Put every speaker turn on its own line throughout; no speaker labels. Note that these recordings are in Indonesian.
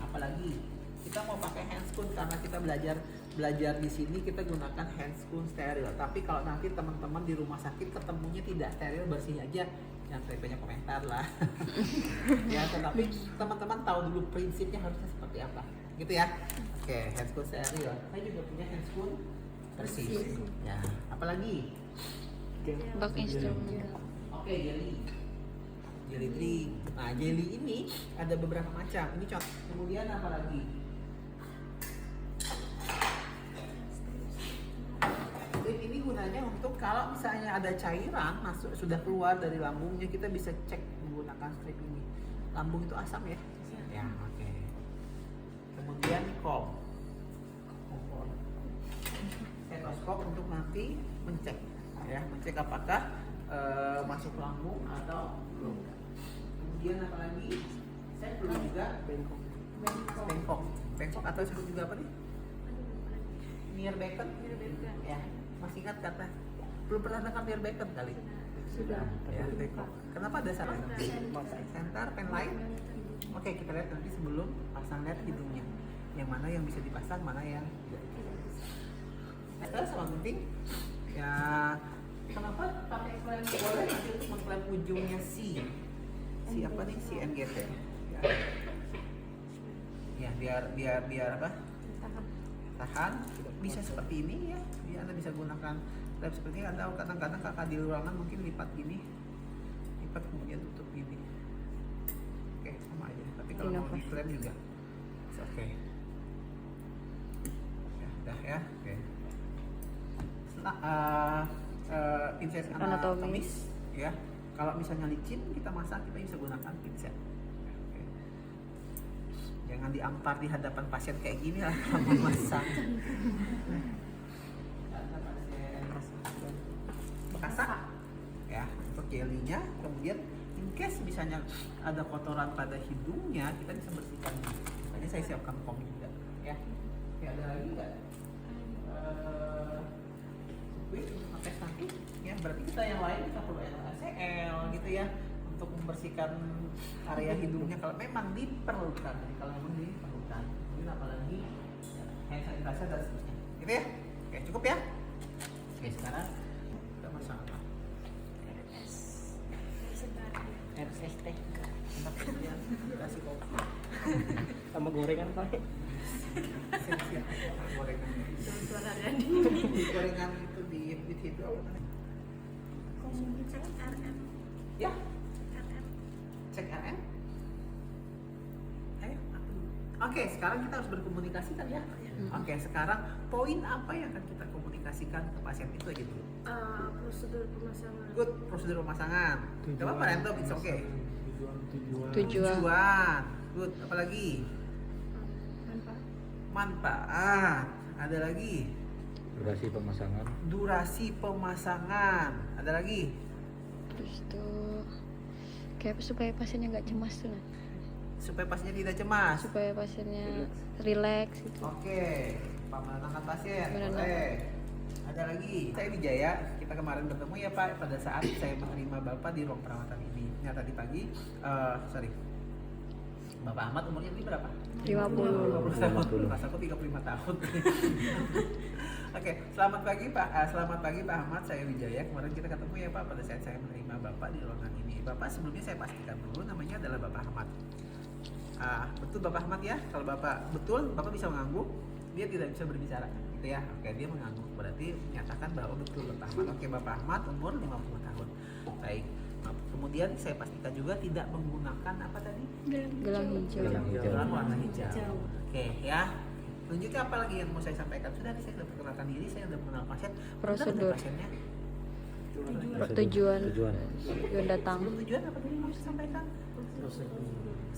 Apalagi kita mau pakai handscoon karena kita belajar di sini kita gunakan handscoon steril. Tapi kalau nanti teman-teman di rumah sakit ketemunya tidak steril, bersih aja, jangan terlalu banyak komentar lah. Ya, tetapi teman-teman tahu dulu prinsipnya harusnya seperti apa, gitu ya. Oke, handscoon steril. Saya juga punya handscoon bersih. Ya, apalagi?
Bak instrumen.
Oke, jelly. Jelly tree. Nah, jelly ini ada beberapa macam. Ini contoh. Kemudian apa lagi? Strip ini gunanya untuk kalau misalnya ada cairan masuk sudah keluar dari lambungnya, kita bisa cek menggunakan strip ini. Lambung itu asam ya? Ya, oke. Kemudian kol. Stetoskop untuk nanti mencek, ya, mencek apakah masuk lambung atau belum. Kemudian apa lagi? Saya perlu juga bengkok atau disebut juga apa nih? Near Bacon. Ya, masih ingat kata? Belum pernah dengar near Bacon kali? Sudah. Ya, bengkok. Kenapa ada salah? Center, pen lain. Oke, kita lihat nanti sebelum pasang lihat hidungnya. Yang mana yang bisa dipasang, mana yang tidak. Itu sama penting. Ya, kenapa pakai klem? Boleh nanti untuk mengklem ujungnya si apa nih? Si NGT. Ya, biar apa? Tahan. Bisa seperti ini ya. Anda bisa gunakan klem seperti ini. Atau kadang-kadang kakak di ruangan mungkin lipat gini, lipat kemudian tutup gini. Oke, sama aja. Tapi kalau mau di klem juga, oke. Ya, udah ya. Oke. Pinset anatomis ya. Kalau misalnya licin kita masak, kita bisa gunakan pinset. Oke. Jangan diampar di hadapan pasien kayak gini lah kalau masak. Bekasak ya untuk jelinya. Kemudian in case misalnya ada kotoran pada hidungnya, kita bisa bersihkan. Tadi saya siapkan pom juga ya. Ya, ada lagi nggak? Pakai nanti ya, berarti kita yang lain kita perlu NaCl gitu ya untuk membersihkan area hidungnya kalau memang diperlukan. Jadi kalau memang diperlukan, ini apalagi ya, hand sanitizer dan seterusnya gitu ya. Oke, cukup ya. Oke, sekarang kita masak apa? RSST tempat kerja kasih kopi
sama gorengan Pak.
siap gorengan gorengan itu di itu apa namanya?
Cek RM.
Ya, cek RM. Ayo, oke, sekarang kita harus berkomunikasi kan ya? Oke, sekarang poin apa yang akan kita komunikasikan ke pasien itu aja dulu.
Prosedur pemasangan.
Good, prosedur pemasangan. Coba Pak Rento, it's oke.
Tujuan.
Good, apalagi?
Manfaat.
Manfaat. Ada lagi? Durasi pemasangan. Ada lagi?
Terus tuh kayak supaya pasiennya nggak cemas tuh nah.
Supaya pasiennya tidak cemas.
Supaya pasiennya rileks gitu.
Oke, Pak menenangkan pasien.
Menenangkan.
Boleh. Ada lagi? Saya Wijaya. Kita kemarin bertemu ya Pak pada saat saya menerima Bapak di ruang perawatan ini. Nah, tadi pagi, Bapak Ahmad umurnya ini berapa?
50
tahun. Pas aku 35 tahun. Oke, selamat pagi Pak. Selamat pagi Pak Ahmad. Saya Wijaya. Kemarin kita ketemu ya Pak pada saat saya menerima Bapak di ruangan ini. Bapak sebelumnya saya pastikan dulu namanya adalah Bapak Ahmad. Betul Bapak Ahmad ya? Kalau Bapak betul, Bapak bisa mengangguk. Dia tidak bisa berbicara, gitu ya. Oke, dia mengangguk. Berarti menyatakan bahwa betul Bapak Ahmad. Oke, Bapak Ahmad umur 50 tahun. Baik. Kemudian saya pastikan juga tidak menggunakan apa tadi?
Gelang hijau.
Gelang warna hijau. Oke ya. Selanjutnya apa lagi yang mau saya sampaikan? Sudah saya sudah perkenalkan diri, saya sudah mengenal pasien.
Prosedur.
Pasiennya.
Tujuan datang.
Sebelum tujuan apa tadi yang mau saya sampaikan?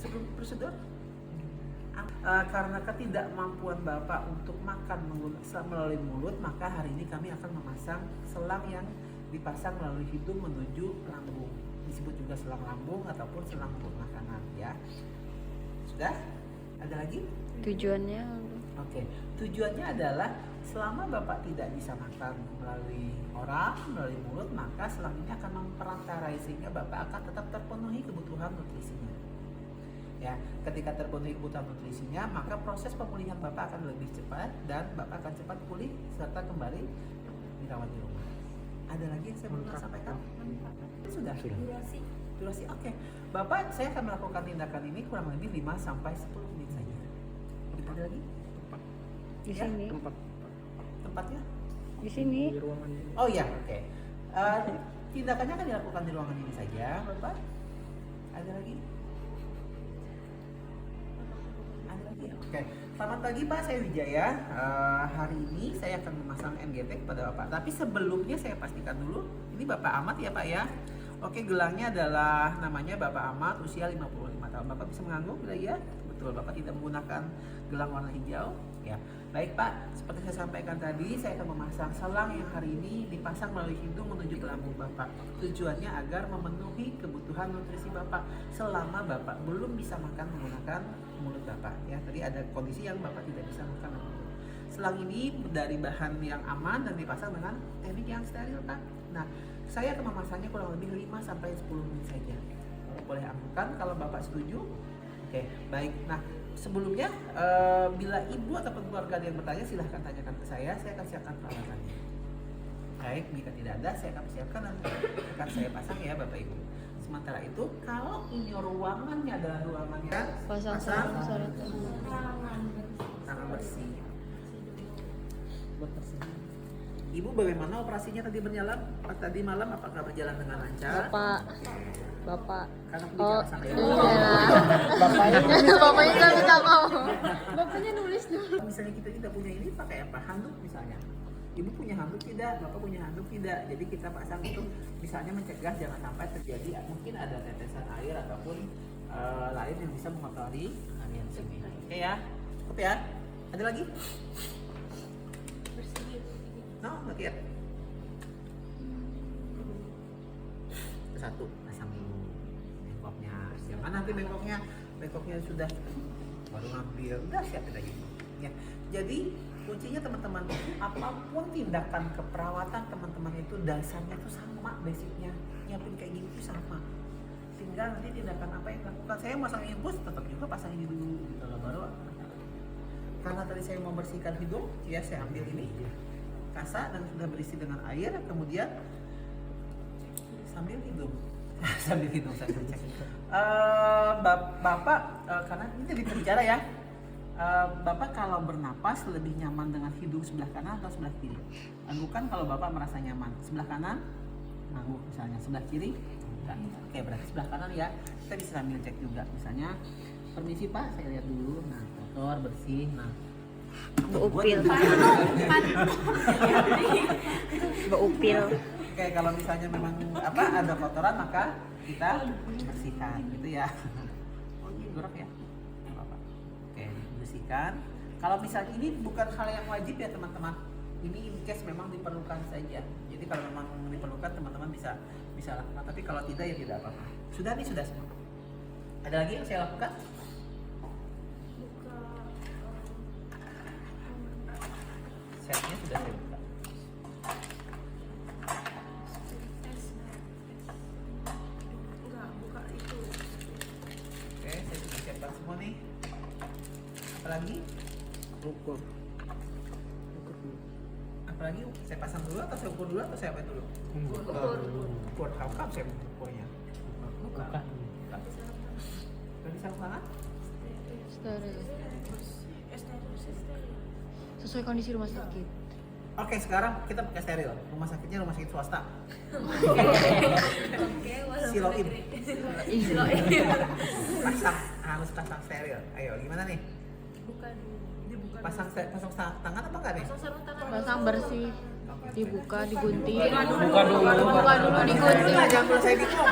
Sebelum prosedur. Karena ketidakmampuan Bapak untuk makan melalui mulut, maka hari ini kami akan memasang selang yang dipasang melalui hidung menuju lambung. Disebut juga selang lambung ataupun selang perut makanan ya. Sudah? Ada lagi?
Tujuannya
Oke. Tujuannya adalah selama Bapak tidak bisa makan melalui orang, melalui mulut, maka selang ini akan memperantarai sehingga Bapak akan tetap terpenuhi kebutuhan nutrisinya. Ya, ketika terpenuhi kebutuhan nutrisinya, maka proses pemulihan Bapak akan lebih cepat dan Bapak akan cepat pulih serta kembali dirawat di rumah. Ada lagi yang saya belum sampaikan? Sudah. Durasi oke. Bapak, saya akan melakukan tindakan ini kurang lebih 5 sampai 10 menit saja. Ada lagi?
Di
Ya,
sini.
tempatnya?
Di sini.
Di ruangan ini.
Oh iya, oke. Tindakannya akan dilakukan di ruangan ini saja, Bapak. Ada lagi? Ada lagi ya? Oke. Selamat pagi Pak, saya Wijaya. Hari ini saya akan memasang NGT kepada Bapak. Tapi sebelumnya saya pastikan dulu, ini Bapak Ahmad ya Pak ya? Oke, gelangnya adalah namanya Bapak Ahmad, usia 55 tahun. Bapak bisa mengangguk bila ya? Betul, Bapak tidak menggunakan gelang warna hijau. Ya, baik Pak. Seperti saya sampaikan tadi, saya akan memasang selang yang hari ini dipasang melalui hidung menuju ke lambung Bapak. Tujuannya agar memenuhi kebutuhan nutrisi Bapak selama Bapak belum bisa makan menggunakan mulut Bapak. Ya, tadi ada kondisi yang Bapak tidak bisa makan dengan mulut. Selang ini dari bahan yang aman dan dipasang dengan teknik yang steril Pak. Nah, saya akan memasangnya kurang lebih 5 sampai 10 menit saja. Boleh anggukan kalau Bapak setuju. Oke, baik. Nah, sebelumnya bila ibu ataupun keluarga ada yang bertanya silahkan tanyakan ke saya akan siapkan peralatannya. Baik, jika tidak ada saya akan siapkan dan akan saya pasang ya Bapak Ibu. Sementara itu, kalau ini ruangannya adalah ruangannya
Pasang
tangan bersih.
Buat bersih.
Ibu bagaimana operasinya tadi berjalan? Tadi malam apakah berjalan dengan lancar?
Bapak.
Karena aku
Oh,
bicara sama
iya
ibu.
lah. Bapaknya kan minta ngomong. Bapaknya nulis dulu.
Misalnya kita tidak punya ini pakai apa? Handuk misalnya. Ibu punya handuk tidak? Bapak punya handuk tidak? Jadi kita pasang itu misalnya mencegah jangan sampai terjadi mungkin ada tetesan air ataupun lain yang bisa mengotori area di sini. Oke ya, cukup ya. Ada lagi? No, not yet. Satu, pasang dulu bengkoknya. Jangan nanti bengkoknya sudah baru ngambil, udah siapin aja. Ya, jadi kuncinya teman-teman, apapun tindakan keperawatan teman-teman itu dasarnya itu sama, basicnya nyiapin kayak gini itu sama. Tinggal nanti tindakan apa yang dilakukan. Saya masang infus, tetap juga pasang ini dulu gitu loh, baru. Karena tadi saya mau bersihkan hidung, ya saya ambil ini kasa dan sudah berisi dengan air, kemudian sambil hidung saya cek. Bapak karena ini jadi berbicara ya. Bapak kalau bernapas lebih nyaman dengan hidung sebelah kanan atau sebelah kiri? Anggukan kalau Bapak merasa nyaman sebelah kanan, ngangguk misalnya, sebelah kiri enggak. Oke, berarti sebelah kanan ya. Kita bisa sambil cek juga, misalnya permisi Pak, saya lihat dulu. Nah, kotor, bersih. Nah,
Beupil. Beupil.
Oke, kalau misalnya memang ada kotoran maka kita bersihkan gitu ya. Oh ini gerak ya? Nggak apa-apa. Oke, bersihkan. Kalau misalnya ini bukan hal yang wajib ya teman-teman. Ini in case memang diperlukan saja. Jadi kalau memang diperlukan teman-teman bisa lakukan. Tapi kalau tidak ya tidak apa-apa. Sudah nih, sudah semua. Ada lagi yang saya lakukan? Setnya sudah saya buka.
Buka itu.
Oke, saya sudah siapkan semua nih. Apalagi?
Ukur.
Apalagi saya pasang dulu atau saya ukur dulu atau saya apa dulu? Ukur. Kapan saya ukurnya?
Buka.
Berarti sarung tangan?
Steril. Sesuai kondisi rumah sakit.
Oke, sekarang kita pakai steril. Rumah sakitnya rumah sakit swasta. Siloim. Harus pasang steril. Ayo, gimana nih?
Buka dulu. Dibuka.
Pasang tangan apa enggak nih?
Sarung tangan.
Pasang bersih. Dibuka, digunting.
Buka dulu.
Buka dulu, digunting.
Jangan perlu saya bingung.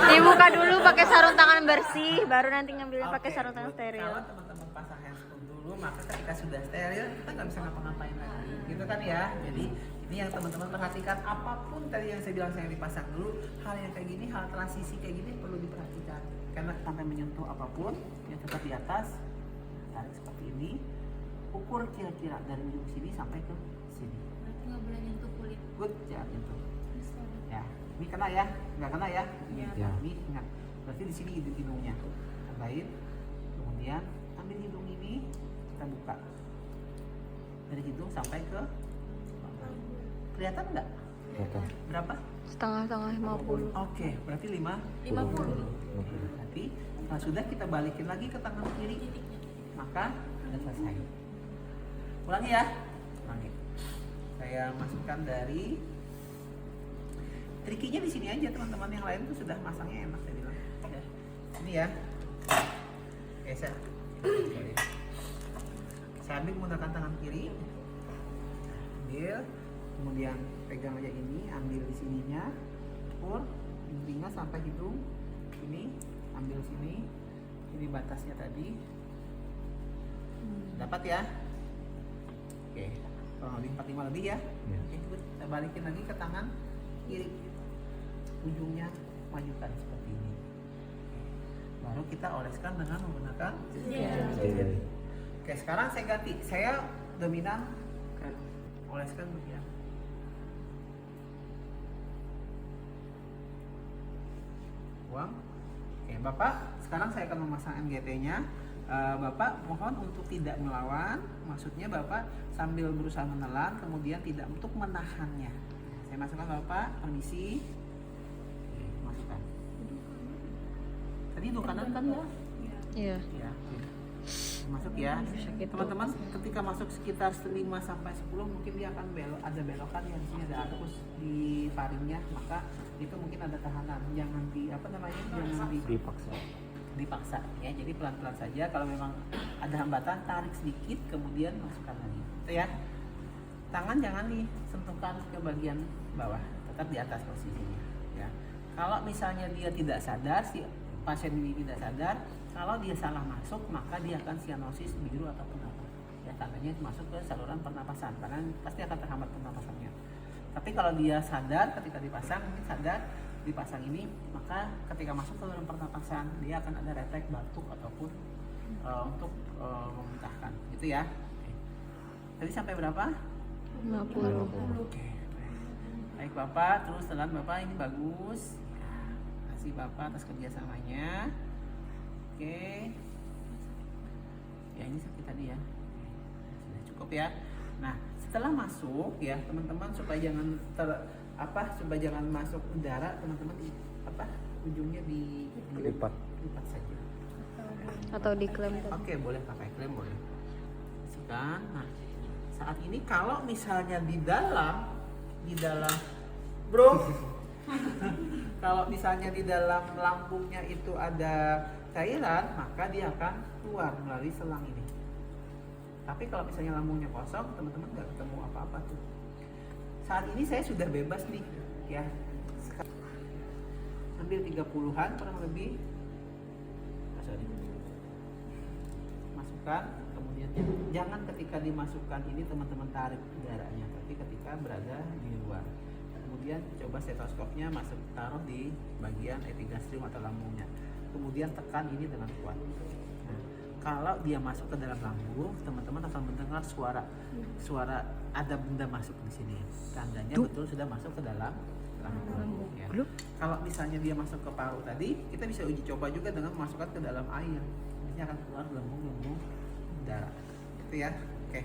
Dibuka dulu pakai sarung tangan bersih, baru nanti ngambilnya pakai
Oke,
sarung tangan steril.
Kalau teman-teman pasang handscoon dulu, maka ketika sudah steril kita nggak bisa ngapa-ngapain lagi, gitu kan ya. Jadi ini yang teman-teman perhatikan, apapun tadi yang saya bilang saya dipasang dulu, hal yang kayak gini, hal transisi kayak gini perlu diperhatikan. Karena sampai menyentuh apapun, ya tetap di atas, tarik seperti ini, ukur kira-kira dari ujung sini sampai ke sini.
Berarti nggak boleh nyentuh kulit.
Good, jangan nyentuh. Ya, ini kena ya, nggak kena ya.
Ya.
Ini ingat. Berarti di sini hidungnya. Tambahin. Kemudian ambil hidung ini, kita buka dari hidung sampai ke kelihatan nggak? Berapa?
Setengah-setengah 50.
Oke, berarti
50.
Berarti setelah sudah kita balikin lagi ke tangan kiri, maka sudah selesai. Ulangi ya. Ulangi. Saya masukkan dari trikinya di sini aja, teman-teman yang lain tuh sudah masangnya enak saya bilang. Ya. Ini ya. Oke, saya ambil menggunakan tangan kiri. Ambil, kemudian pegang aja ini, ambil di sininya, ukur intinya sampai hidung. Ini ambil sini, ini batasnya tadi. Dapat ya? Oke, kurang lebih 45 lebih ya. Oke, kita balikin lagi ke tangan kiri. Ujungnya majukan seperti ini. Baru kita oleskan dengan menggunakan jari. Oke, sekarang saya ganti. Saya dominan oleskan begini. Buang. Oke, Bapak, sekarang saya akan memasang NGT-nya. Bapak mohon untuk tidak melawan, maksudnya Bapak sambil berusaha menelan, kemudian tidak untuk menahannya. Saya masukkan Bapak, permisi. Oke, masukkan. Tadi hidung kanan kan ya?
Iya.
Ya. Masuk ya. Teman-teman ketika masuk sekitar 5 sampai 10 mungkin dia akan ada belokan yang di sini ada arkus di faringnya, maka itu mungkin ada tahanan. Jangan dipaksa ya. Jadi pelan-pelan saja. Kalau memang ada hambatan, tarik sedikit kemudian masukkan lagi. Itu ya. Tangan jangan disentuhkan ke bagian bawah, tetap di atas posisinya ya. Kalau misalnya dia tidak sadar, si pasien ini tidak sadar, kalau dia salah masuk maka dia akan sianosis biru ataupun apa ya, tandanya masuk ke saluran pernapasan karena pasti akan terhambat pernapasannya. Tapi kalau dia sadar ketika dipasang, mungkin sadar dipasang ini, maka ketika masuk ke saluran pernapasan dia akan ada refleks batuk ataupun untuk memuntahkan gitu ya. Oke. Tadi sampai berapa?
50.
Oke, baik Bapak, terus telan Bapak, ini bagus. Kasih Bapak atas kerjasamanya. Oke, ya ini seperti tadi ya, sudah cukup ya. Nah setelah masuk ya teman-teman, supaya jangan supaya jangan masuk udara, teman-teman ujungnya dilipat saja.
Atau diklaim.
Oke, boleh pakai klem, boleh. Kasihkan. Nah saat ini kalau misalnya di dalam bro kalau misalnya di dalam lambungnya itu ada cairan, maka dia akan keluar melalui selang ini. Tapi kalau misalnya lambungnya kosong, teman-teman nggak ketemu apa-apa tuh. Saat ini saya sudah bebas nih ya. Ambil 30-an kurang lebih. Masukkan, kemudian jangan ketika dimasukkan ini teman-teman tarik udaranya, tapi ketika berada di luar. Kemudian coba stetoskopnya taruh di bagian epigastrium atau lambungnya. Kemudian tekan ini dengan kuat. Nah, kalau dia masuk ke dalam lambung, teman-teman akan mendengar suara ada benda masuk di sini. Tandanya betul sudah masuk ke dalam lambung. Ya. Kalau misalnya dia masuk ke paru tadi, kita bisa uji coba juga dengan memasukkan ke dalam air. Ini akan keluar lambung darah. Itu ya. Oke.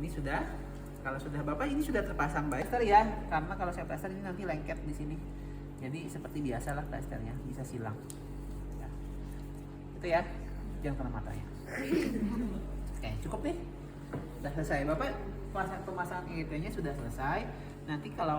Ini sudah. Kalau sudah Bapak ini sudah terpasang plaster ya, karena kalau saya plaster ini nanti lengket di sini. Jadi seperti biasalah plasternya bisa silang. Ya. Itu ya, jangan kena matanya. Oke, cukup nih. Sudah selesai Bapak, pemasangan EGT-nya sudah selesai. Nanti kalau